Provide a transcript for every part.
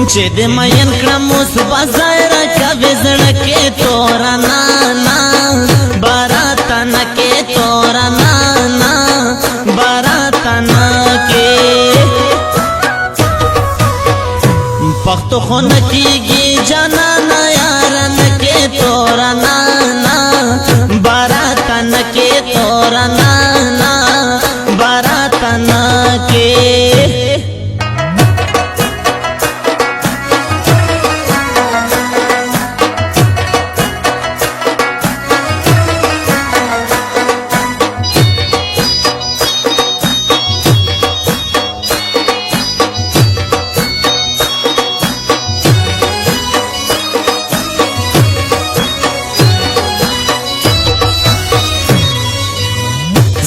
چې د مین کړم اوس بازار کوي زړکې تورا نانا باراتن کې تورا نانا باراتن کې پختو خون کېږي جانانا یارن کې تورا نانا باراتن کې تورا نانا باراتن کې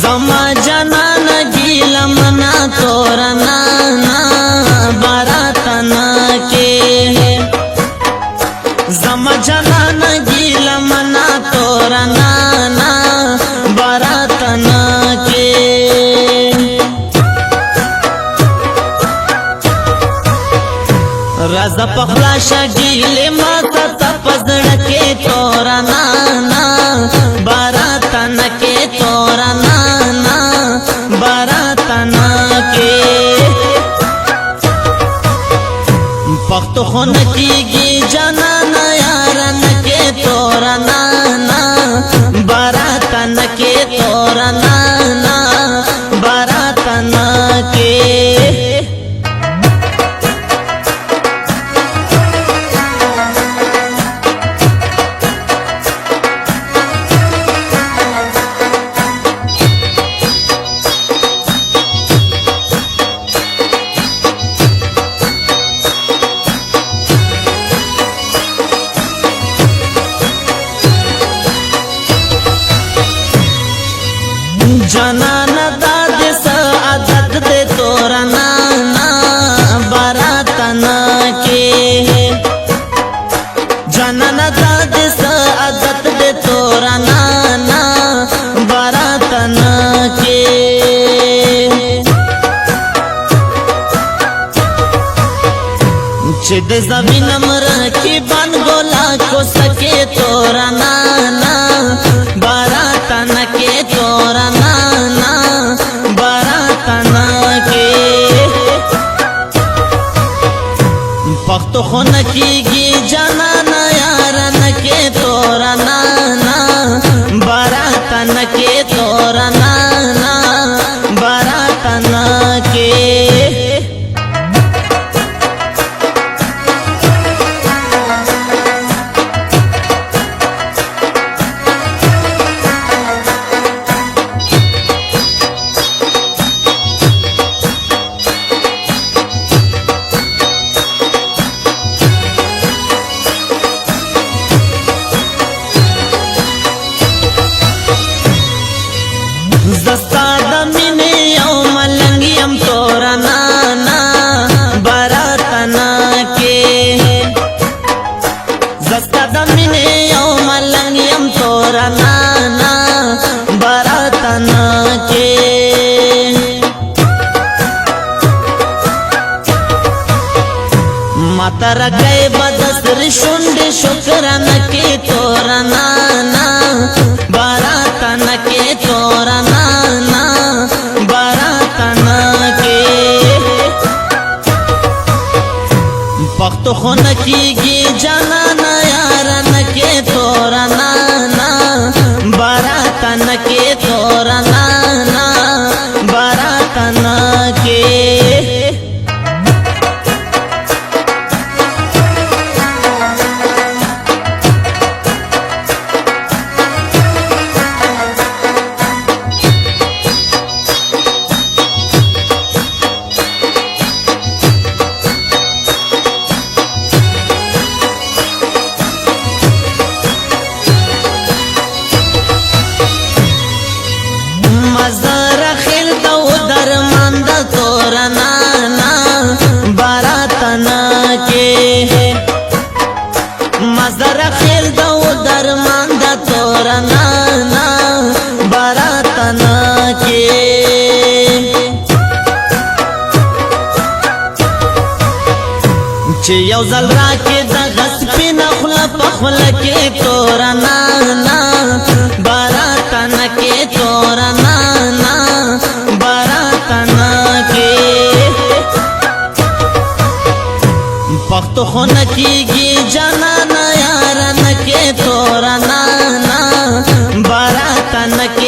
زما جانان گیلا منا تورا نانا باراتنا کے زما جانان گیلا منا تورا نانا باراتنا کے رازا پخلا شگیل ماتا تپزڑ کے تورا نانا باراتن کے تورا نانا باراتن کے پختو خون کیږي جانانا یارن کے تورا نانا باراتن کے تورا نانا باراتن کے जनाना दाद सादत दे तोरा नाना बारातना के जनाना दाद सादत दे तोरा नाना बारातना के चिद जमीन मर की बन गोला को सके तोरा नाना बारातना के तोरा नाना बारातना के पख्तो खन कीगी जनाना यारन के तोरा नाना बारातना के तोरा नाना बारातना के जस्ता दमिने यौ मलंगियम तोरा नाना बारातना के जस्ता दमिने यौ मलंगियम तोरा नाना बारातना के मातर गए बदसर शुंड शुक्रन के तोरा नाना बारातन के तोरा नाना बारातन के पख्तो खन कीगी जनाना यारन के तोरा नाना बारातन के तोरा नाना बारातन के چې یو ځل راکې د غسپین خوله په خوله کې تور نه براتن کې تور نه براتن کې پختو خونه کېږي جانان یاران کې تور نه براتن کې